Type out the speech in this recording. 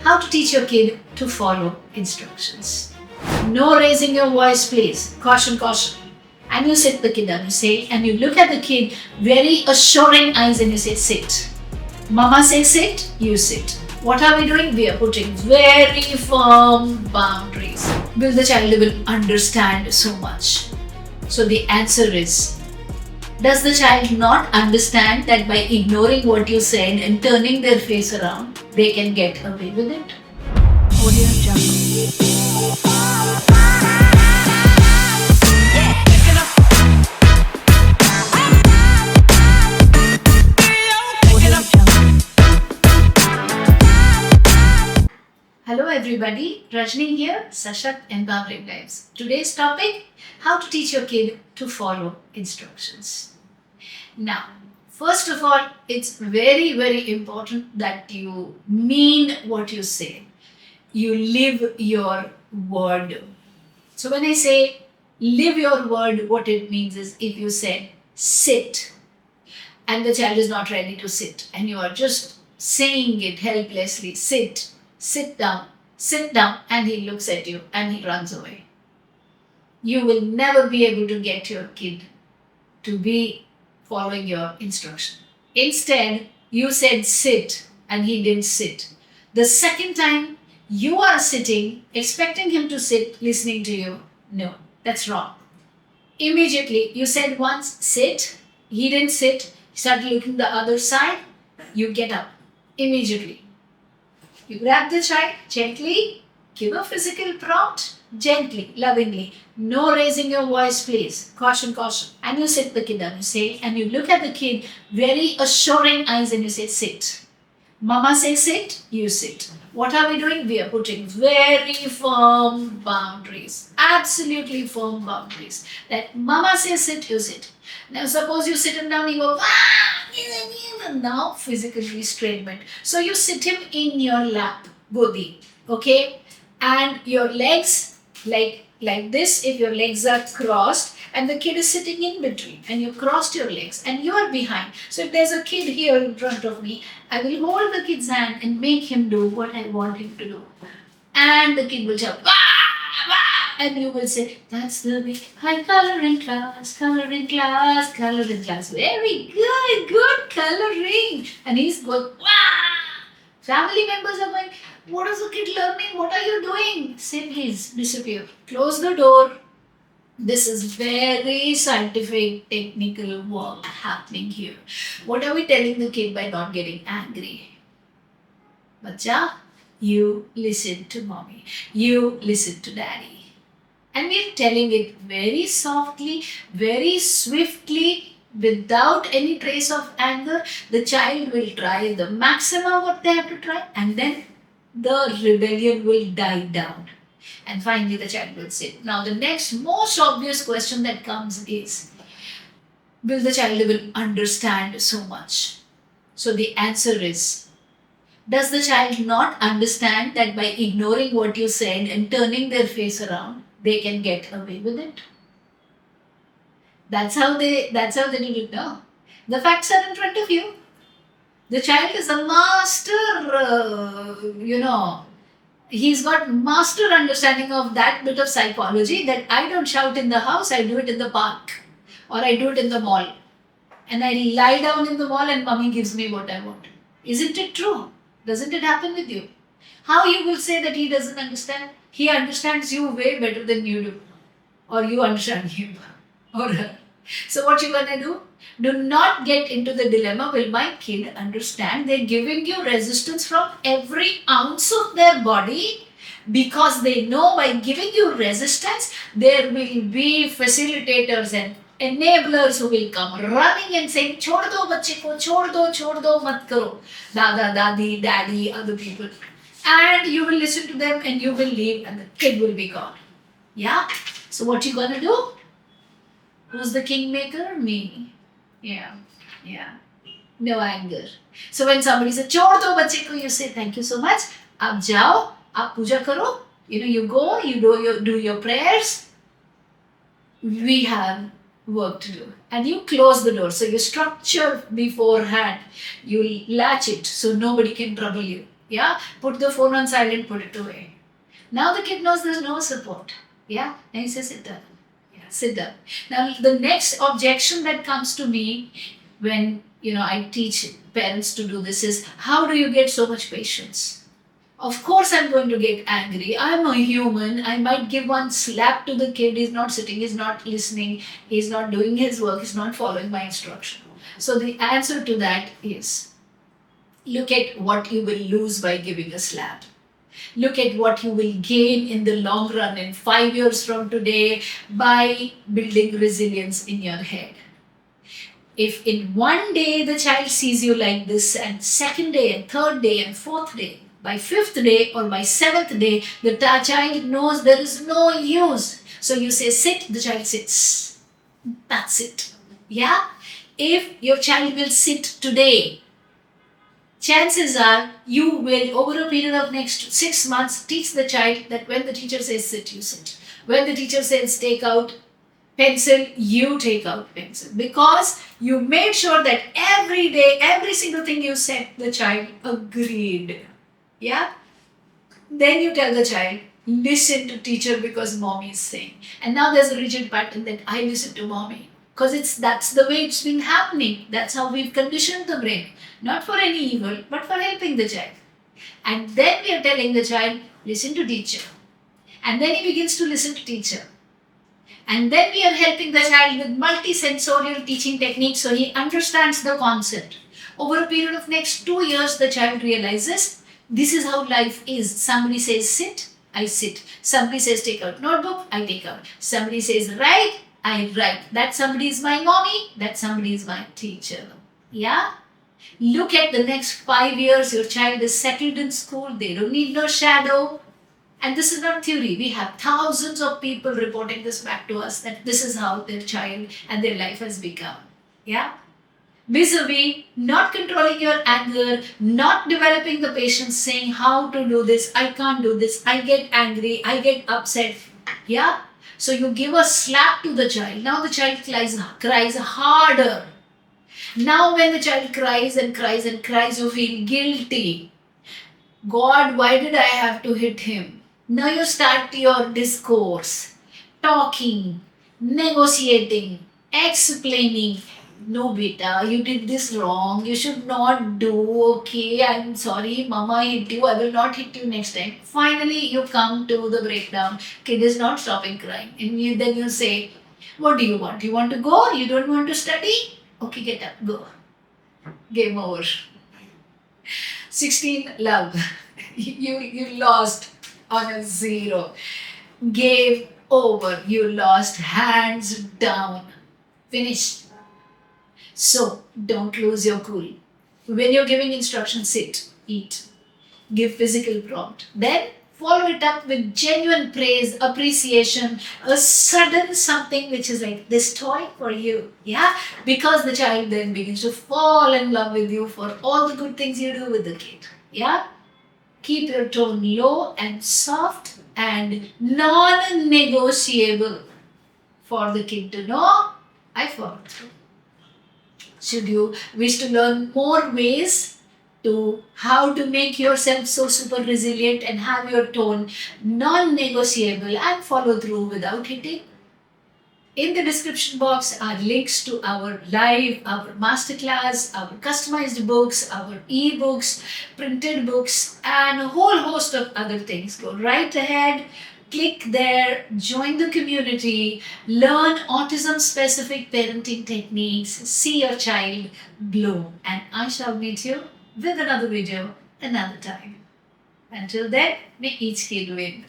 How to teach your kid to follow instructions. No raising your voice, please. Caution, caution. And you sit the kid down, you say, and you look at the kid very assuring eyes and you say, sit. Mama says sit, you sit. What are we doing? We are putting very firm boundaries. Will the child will understand so much? So the answer is, does the child not understand that by ignoring what you said and turning their face around, they can get away with it? Audio Jungle. Hello everybody, Rajni here, Sashakt Empowering Lives. Today's topic, how to teach your kid to follow instructions. Now, first of all, it's very, very important that you mean what you say. You live your word. So when I say live your word, what it means is if you said sit and the child is not ready to sit and you are just saying it helplessly, sit down, and he looks at you and he runs away. You will never be able to get your kid to be following your instruction. Instead, you said sit and he didn't sit. The second time you are sitting, expecting him to sit, listening to you, no, that's wrong. Immediately, you said once sit, he didn't sit, he started looking the other side, you get up immediately. You grab the child gently, give a physical prompt, gently, lovingly. No raising your voice, please. Caution, caution. And you sit the kid down, you say, and you look at the kid, very assuring eyes, and you say, sit. Mama says sit, you sit. What are we doing? We are putting very firm boundaries. Absolutely firm boundaries. That mama says sit, you sit. Now suppose you sit him down, he goes, now physical restrainment. So you sit him in your lap, Godi, okay? And your legs, like this, if your legs are crossed, and the kid is sitting in between, and you crossed your legs, and you are behind. So if there's a kid here in front of me, I will hold the kid's hand and make him do what I want him to do. And the kid will shout, wah, wah, and you will say, that's the big high coloring class, coloring class, coloring class. Very good coloring. And he's going, wah. Family members are going, what is the kid learning? What are you doing? Say, please, disappear. Close the door. This is very scientific, technical work happening here. What are we telling the kid by not getting angry? Bacha, you listen to mommy. You listen to daddy. And we're telling it very softly, very swiftly, without any trace of anger. The child will try the maximum what they have to try, and then the rebellion will die down. And finally, the child will sit. Now, the next most obvious question that comes is, will the child will understand so much? So the answer is, does the child not understand that by ignoring what you said and turning their face around, they can get away with it? That's how they did it now. The facts are in front of you. The child is a master, he's got master understanding of that bit of psychology that I don't shout in the house, I do it in the park or I do it in the mall. And I lie down in the mall and mommy gives me what I want. Isn't it true? Doesn't it happen with you? How you will say that he doesn't understand? He understands you way better than you do. Or you understand him or her. So what you gonna do? Do not get into the dilemma, will my kid understand? They're giving you resistance from every ounce of their body because they know by giving you resistance, there will be facilitators and enablers who will come running and saying, chhod do bachche ko, chhod do, mat karo. Dada, dadi, daddy, other people. And you will listen to them and you will leave and the kid will be gone. Yeah? So what you gonna do? Who's the kingmaker? Me. Yeah. No anger. So when somebody says, chhod do bachche ko, you say, thank you so much. Ab jao, ab puja karo. You go, you do your prayers. We have work to do. And you close the door. So you structure beforehand. You latch it so nobody can trouble you. Yeah, put the phone on silent, put it away. Now the kid knows there's no support. Yeah, and he says, sit down. Yeah, sit down. Now the next objection that comes to me when I teach parents to do this is, how do you get so much patience? Of course, I'm going to get angry. I'm a human. I might give one slap to the kid. He's not sitting, he's not listening, he's not doing his work, he's not following my instruction. So, the answer to that is, look at what you will lose by giving a slap. Look at what you will gain in the long run in 5 years from today by building resilience in your head. If in one day the child sees you like this, and second day and third day and fourth day, by fifth day or by seventh day, the child knows there is no use. So you say sit, the child sits. That's it. Yeah? If your child will sit today, chances are you will, over a period of next 6 months, teach the child that when the teacher says sit, you sit. When the teacher says take out pencil, you take out pencil. Because you made sure that every day, every single thing you said, the child agreed. Yeah? Then you tell the child, listen to teacher because mommy is saying. And now there's a rigid pattern that I listen to mommy. Because that's the way it's been happening. That's how we've conditioned the brain. Not for any evil, but for helping the child. And then we are telling the child, listen to teacher. And then he begins to listen to teacher. And then we are helping the child with multisensorial teaching techniques so he understands the concept. Over a period of next 2 years, the child realizes this is how life is. Somebody says sit, I sit. Somebody says take out notebook, I take out. Somebody says write, I write. That somebody is my mommy, that somebody is my teacher. Yeah? Look at the next 5 years, your child is settled in school, they don't need no shadow. And this is not theory. We have thousands of people reporting this back to us that this is how their child and their life has become. Yeah? Vis-a-vis, not controlling your anger, not developing the patience, saying how to do this, I can't do this, I get angry, I get upset. Yeah? So you give a slap to the child. Now the child cries harder. Now when the child cries and cries and cries, you feel guilty. God, why did I have to hit him? Now you start your discourse, talking, negotiating, explaining. No, beta, you did this wrong. You should not do. Okay, I'm sorry. Mama hit you. I will not hit you next time. Finally, you come to the breakdown. Kid is not stopping crying. And then you say, what do you want? You want to go? You don't want to study? Okay, get up. Go. Game over. 16, love. You lost on a 0. Game over. You lost hands down. Finished. So, don't lose your cool. When you're giving instructions, sit, eat, give physical prompt. Then follow it up with genuine praise, appreciation, a sudden something which is like this toy for you. Yeah? Because the child then begins to fall in love with you for all the good things you do with the kid. Yeah? Keep your tone low and soft and non-negotiable for the kid to know I followed through. Should you wish to learn more ways to how to make yourself so super resilient and have your tone non-negotiable and follow through without hitting? In the description box are links to our live, our masterclass, our customized books, our e-books, printed books, and a whole host of other things. Go right ahead. Click there, join the community, learn autism-specific parenting techniques, see your child bloom. And I shall meet you with another video another time. Until then, may each kid win.